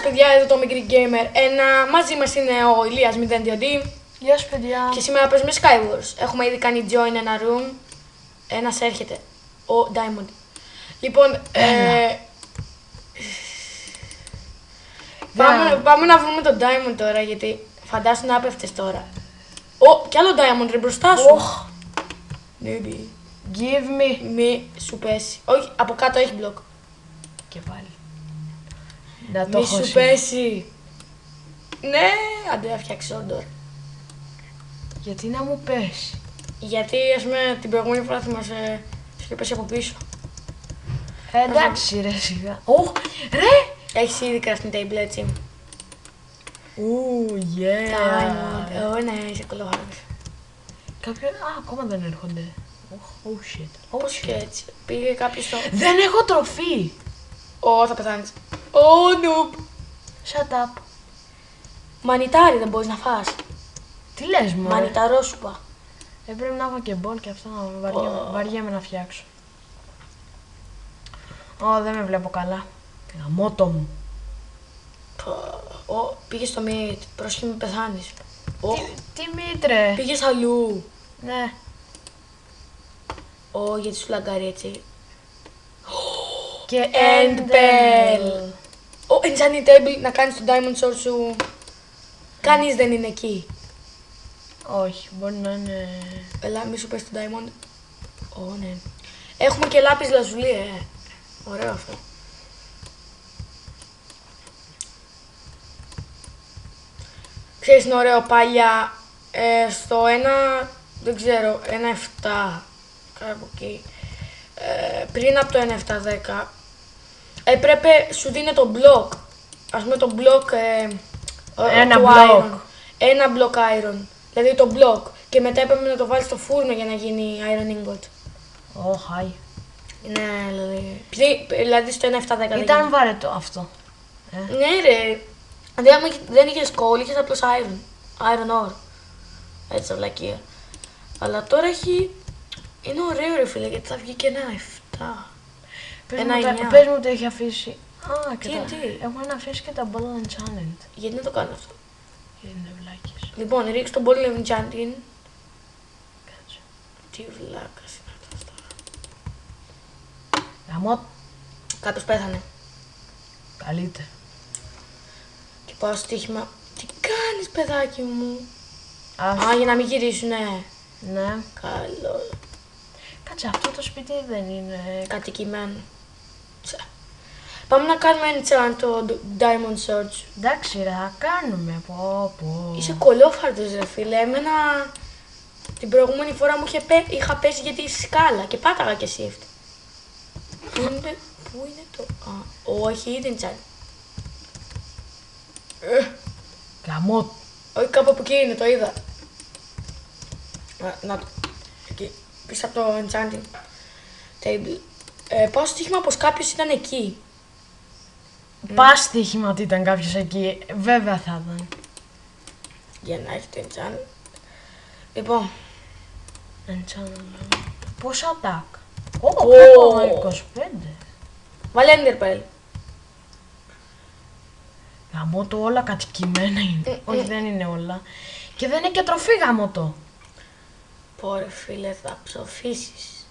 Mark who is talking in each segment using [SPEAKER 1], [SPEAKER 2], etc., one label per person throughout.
[SPEAKER 1] παιδιά, εδώ το μικρή gamer. Μαζί μας είναι ο Ηλίας 02D.
[SPEAKER 2] Γεια σας παιδιά.
[SPEAKER 1] Και σήμερα παίζουμε Skywars. Έχουμε ήδη κάνει join ένα room. Ένας έρχεται. Ο Diamond. Λοιπόν, πάμε να βρούμε τον Diamond τώρα, γιατί φαντάσου να πέφτες τώρα. Κι άλλο Diamond ρε μπροστά σου. Newbie.
[SPEAKER 2] Give me.
[SPEAKER 1] Μη σου πέσει. Όχι, από κάτω έχει μπλοκ.
[SPEAKER 2] Και πάλι. Να το
[SPEAKER 1] Μη
[SPEAKER 2] έχω
[SPEAKER 1] σου πέσει. Ναι, αντί να φτιάξει όντορ.
[SPEAKER 2] Γιατί να μου πέσει.
[SPEAKER 1] Γιατί ας πούμε την προηγούμενη φορά θυμάσαι σου είχε πέσει από πίσω.
[SPEAKER 2] Εντάξει ρε σιγά. Ρε!
[SPEAKER 1] Έχεις ήδη crafting table έτσι.
[SPEAKER 2] Yeah.
[SPEAKER 1] Ναι, είσαι κολόχαρος.
[SPEAKER 2] Κάποιοι. Ακόμα δεν έρχονται. Oh shit.
[SPEAKER 1] Πώς και έτσι. Πήγε κάποιος στο.
[SPEAKER 2] Δεν έχω τροφή.
[SPEAKER 1] Θα πεθάνεις. Noob.
[SPEAKER 2] Shut up.
[SPEAKER 1] Μανιτάρι δεν μπορείς να φας.
[SPEAKER 2] Τι λες μου.
[SPEAKER 1] Μανιταρό σου είπα.
[SPEAKER 2] Πρέπει να έχω και μπολ και αυτό να βαριέμαι να φτιάξω. Δεν με βλέπω καλά. Γαμώτο μου.
[SPEAKER 1] Πήγες στο meat. Πρόσχε μην πεθάνεις.
[SPEAKER 2] Τι μήτρε.
[SPEAKER 1] Πήγες αλλού.
[SPEAKER 2] Ναι.
[SPEAKER 1] Γιατί σου λαγκάρει έτσι.
[SPEAKER 2] Και
[SPEAKER 1] End bell. Enchanting table να κάνεις το diamond sword σου. Κανείς δεν είναι εκεί.
[SPEAKER 2] Όχι, μπορεί να είναι.
[SPEAKER 1] Έλα, μη σου πες το diamond. Ναι. Έχουμε και λάπης λαζουλί, Ωραίο αυτό. Ξέρεις είναι ωραίο παλιά. Στο ένα, δεν ξέρω, 1.7. Κάπου εκεί. Πριν από το 1.7.10. Έπρεπε, σου δίνει το block. Ας πούμε το block.
[SPEAKER 2] Ένα
[SPEAKER 1] του
[SPEAKER 2] block.
[SPEAKER 1] Iron. Ένα block iron. Δηλαδή το block. Και μετά έπρεπε να το βάλεις στο φούρνο για να γίνει iron ingot.
[SPEAKER 2] Hi.
[SPEAKER 1] Ναι, δηλαδή στο 1.7.10.
[SPEAKER 2] Ήταν βαρετό αυτό.
[SPEAKER 1] Ναι ρε. Δεν είχες coal, είχες απλώς iron ore. Έτσι αυλακία. Αλλά τώρα είναι ωραίο ρε φίλε, γιατί θα βγει και ένα 7.
[SPEAKER 2] Πες μου τι έχει αφήσει.
[SPEAKER 1] Τι.
[SPEAKER 2] Έχουν αφήσει και τα ball enchanted.
[SPEAKER 1] Γιατί να το κάνω αυτό.
[SPEAKER 2] Γιατί είναι βλάκες.
[SPEAKER 1] Λοιπόν, ρίξε τον ball enchanting.
[SPEAKER 2] Κάτσε.
[SPEAKER 1] Τι βλάκας είναι αυτός τώρα.
[SPEAKER 2] Γαμώ.
[SPEAKER 1] Κάποιος πέθανε.
[SPEAKER 2] Καλύτερα.
[SPEAKER 1] Και πάω στο στοίχημα. Τι κάνεις παιδάκι μου.
[SPEAKER 2] Ας.
[SPEAKER 1] Για να μην γυρίσουνε.
[SPEAKER 2] Ναι.
[SPEAKER 1] Καλό.
[SPEAKER 2] Κάτσε, αυτό το σπίτι δεν είναι.
[SPEAKER 1] Κατοικημένο. Πάμε να κάνουμε enchant το diamond sword.
[SPEAKER 2] Εντάξει ρε, θα κάνουμε.
[SPEAKER 1] Είσαι κολόφαρτος ρε φίλε. Εμένα την προηγούμενη φορά μου είχα πέσει γιατί είσαι σκάλα και πάταγα και shift. Πού είναι το. Όχι, ήδη enchant.
[SPEAKER 2] Γαμώ.
[SPEAKER 1] Όχι, κάπου από εκεί είναι, το είδα. Να το. Εκεί. Πίσω από το enchanting table. Πάω στο στοίχημα πως κάποιος ήταν εκεί.
[SPEAKER 2] Πας στοίχημα ότι ήταν κάποιος εκεί. Βέβαια θα ήταν.
[SPEAKER 1] Για να έχει το enchant. Λοιπόν.
[SPEAKER 2] Enchant. Πόσο attack.
[SPEAKER 1] Ω.
[SPEAKER 2] 25.
[SPEAKER 1] Βάλε ender pearl.
[SPEAKER 2] Γαμώ το, όλα κατοικημένα είναι. Όχι, δεν είναι όλα. Και δεν είναι και τροφή γαμώ το.
[SPEAKER 1] Πόρε φίλε, θα ψοφήσεις.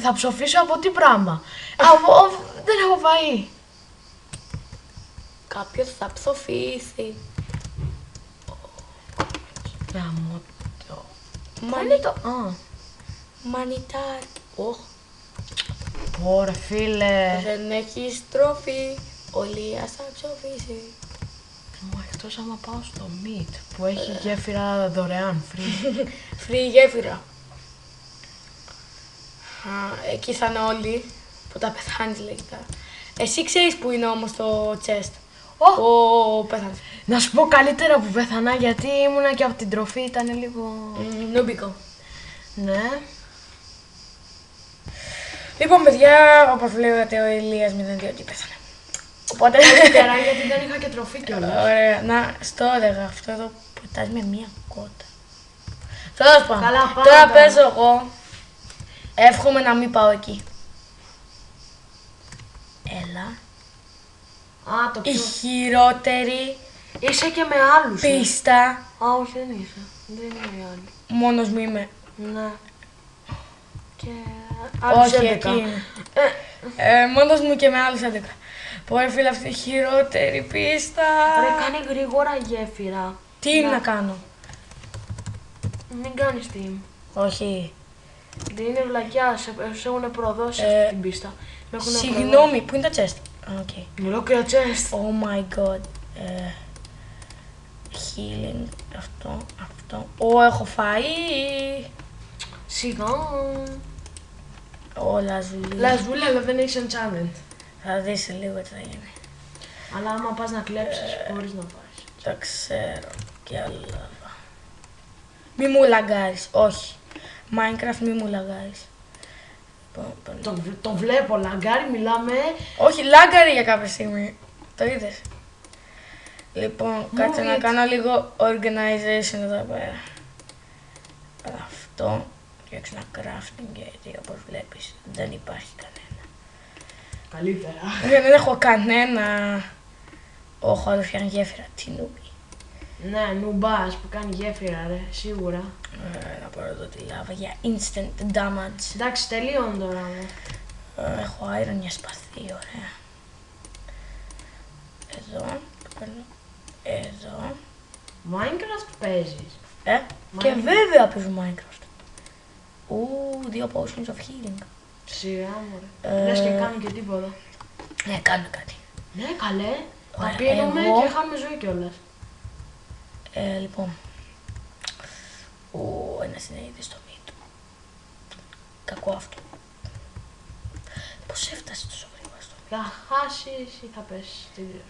[SPEAKER 2] Θα ψοφήσω από τι πράγμα. Δεν έχω φαΐ.
[SPEAKER 1] Κάποιος θα ψοφήσει.
[SPEAKER 2] Γαμώ το. Μα είναι το.
[SPEAKER 1] Μανιτάρ.
[SPEAKER 2] Πόρε φίλε.
[SPEAKER 1] Δεν έχεις τροφή. Ο Λίας θα ψοφήσει.
[SPEAKER 2] Εκτός άμα πάω στο meat που έχει γέφυρα δωρεάν, free.
[SPEAKER 1] Free γέφυρα. Εκεί θα είναι όλοι που τα πεθάνεις λέγεται. Εσύ ξέρεις που είναι όμως το chest. Πέθανες.
[SPEAKER 2] Να σου πω καλύτερα που πέθανα γιατί ήμουνα και από την τροφή ήταν λίγο.
[SPEAKER 1] Νούμπικο.
[SPEAKER 2] Ναι.
[SPEAKER 1] Λοιπόν παιδιά, όπως βλέπετε ο Ηλίας 02D πέθανε. Οπότε
[SPEAKER 2] Καλύτερα γιατί δεν είχα και τροφή κιόλας.
[SPEAKER 1] Ωραία, να στο έλεγα αυτό εδώ που πετάς με μία κότα. Τέλος πάντων.
[SPEAKER 2] Καλά, πάμε
[SPEAKER 1] Τώρα
[SPEAKER 2] τώρα.
[SPEAKER 1] παίζω εγώ. Εύχομαι να μην πάω εκεί. Έλα.
[SPEAKER 2] Α, το
[SPEAKER 1] Η
[SPEAKER 2] πιο...
[SPEAKER 1] χειρότερη
[SPEAKER 2] Είσαι και με άλλους.
[SPEAKER 1] πίστα.
[SPEAKER 2] Α, όχι, δεν είσαι. Δεν είναι οι άλλοι.
[SPEAKER 1] Μόνος μου είμαι.
[SPEAKER 2] Ναι. Και... άλλους
[SPEAKER 1] Όχι,
[SPEAKER 2] 11.
[SPEAKER 1] εκεί είμαι. Μόνος μου και με άλλους 11. Πω ρε φίλε, αυτή η χειρότερη πίστα.
[SPEAKER 2] Ρε, κάνει γρήγορα γέφυρα.
[SPEAKER 1] Τι
[SPEAKER 2] Να.
[SPEAKER 1] να κάνω.
[SPEAKER 2] Μην κάνεις team.
[SPEAKER 1] Όχι.
[SPEAKER 2] Δεν είναι βλακιά, σε έχουν προδώσει
[SPEAKER 1] Ε,
[SPEAKER 2] αυτή την πίστα. Με έχουνε
[SPEAKER 1] Συγγνώμη, πού είναι τα chest. Οκ.
[SPEAKER 2] προδώσει. Ολόκληρα chest.
[SPEAKER 1] Oh my god. Healing. Αυτό. Έχω φάει.
[SPEAKER 2] Σιγά.
[SPEAKER 1] Λαζουλί.
[SPEAKER 2] Λασβούλα, αλλά δεν έχεις enchantment.
[SPEAKER 1] Θα δεις σε λίγο τι θα γίνει.
[SPEAKER 2] Αλλά άμα πας να κλέψεις, μπορείς να πάρεις.
[SPEAKER 1] Τα ξέρω κι άλλα. Μη μου λαγκάρεις. Όχι. Minecraft μη μου λαγκάρεις.
[SPEAKER 2] Το βλέπω, λαγκάρι, μιλάμε.
[SPEAKER 1] Όχι, λάγκαρε για κάποια στιγμή. Το είδες. Λοιπόν, κάτσε να κάνω λίγο organization εδώ πέρα. Αυτό. Φτιάξω ένα crafting γιατί όπως βλέπεις δεν υπάρχει κανένα.
[SPEAKER 2] Καλύτερα.
[SPEAKER 1] Δεν έχω κανένα. Όχι, άλλο φτιάχνει γέφυρα. Τι νούμπι.
[SPEAKER 2] Ναι, νουμπάς που κάνει γέφυρα, ρε, σίγουρα.
[SPEAKER 1] Να πάρω εδώ τη λάβα για instant damage.
[SPEAKER 2] Εντάξει, τελείωνε τώρα μου.
[SPEAKER 1] Έχω iron για σπαθί, ωραία. Εδώ, το παίρνω. Εδώ.
[SPEAKER 2] Minecraft παίζεις.
[SPEAKER 1] Και βέβαια παίζω Minecraft. Δύο potions of healing.
[SPEAKER 2] Σιγά μωρέ. Λες και κάνει και τίποτα.
[SPEAKER 1] Ναι, κάνω κάτι.
[SPEAKER 2] Ναι, καλέ.
[SPEAKER 1] Ωραία,
[SPEAKER 2] Θα πίνουμε
[SPEAKER 1] εγώ-
[SPEAKER 2] και χάνουμε ζωή κιόλας.
[SPEAKER 1] Λοιπόν. Ένας είναι ήδη στο μύτο. Κακό αυτό. Πώς έφτασε τόσο γρήγορα στο μύτο.
[SPEAKER 2] Θα χάσεις ή θα πέσεις. Δεν ξέρω.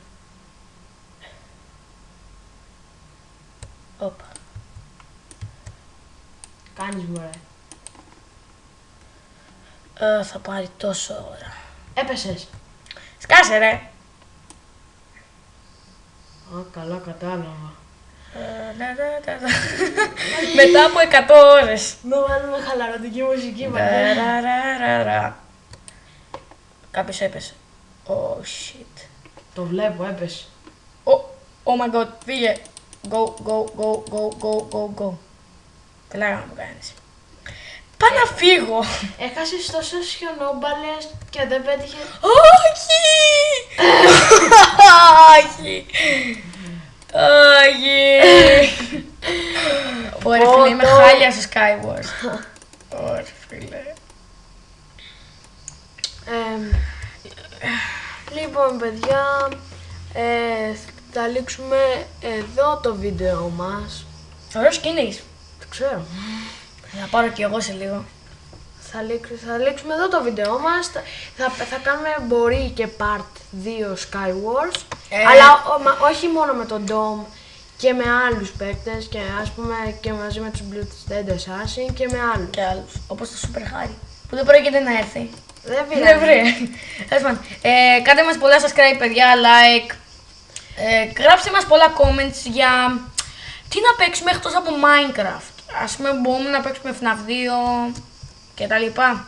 [SPEAKER 1] Όπα.
[SPEAKER 2] Κάνεις μωρέ.
[SPEAKER 1] Θα πάρει τόσο ώρα.
[SPEAKER 2] Έπεσες.
[SPEAKER 1] Σκάσε ρε.
[SPEAKER 2] Α, καλά κατάλαβα.
[SPEAKER 1] Μετά από 100 ώρες.
[SPEAKER 2] Να βάλουμε χαλαρωτική μουσική μας.
[SPEAKER 1] Κάποιος έπεσε. Oh shit.
[SPEAKER 2] Το βλέπω, έπεσε.
[SPEAKER 1] Oh my god, φύγε. Go. Τελάγα να μου κάνεις. Πάω να φύγω.
[SPEAKER 2] Έχασες τόσες χιονόμπαλες και δεν πέτυχε.
[SPEAKER 1] Όχι. Όχι. Ωραία φίλε, είμαι χάλια στο Skywars. Ωραία φίλε.
[SPEAKER 2] Λοιπόν, παιδιά, θα λήξουμε εδώ το βίντεο μας.
[SPEAKER 1] Ωραίος κίνης.
[SPEAKER 2] Το ξέρω.
[SPEAKER 1] Θα πάρω κι εγώ σε λίγο.
[SPEAKER 2] Θα λήξουμε εδώ το βίντεο μας. Θα κάνουμε μπορεί και part 2 Skywars. Αλλά όχι μόνο με τον Dom και με άλλους παίκτες και ας πούμε και μαζί με τους Bloodstained Assassin και με άλλους.
[SPEAKER 1] Και άλλους. Όπως το Super Harry. Που δεν πρόκειται να έρθει.
[SPEAKER 2] Δεν
[SPEAKER 1] Δεν
[SPEAKER 2] πειράζει.
[SPEAKER 1] βρει. Τέλος πάντων. Κάντε μας πολλά subscribe παιδιά, like. Γράψτε μας πολλά comments για τι να παίξουμε εκτός από Minecraft. Ας πούμε μπορούμε να παίξουμε FNAF 2 και τα λοιπά.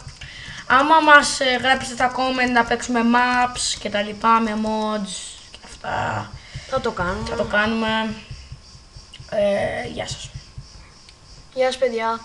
[SPEAKER 1] Άμα μας γράψετε στα comment να παίξουμε maps και τα λοιπά με mods και αυτά,
[SPEAKER 2] Θα το κάνουμε.
[SPEAKER 1] θα το κάνουμε. Γεια σας.
[SPEAKER 2] Γεια σας παιδιά.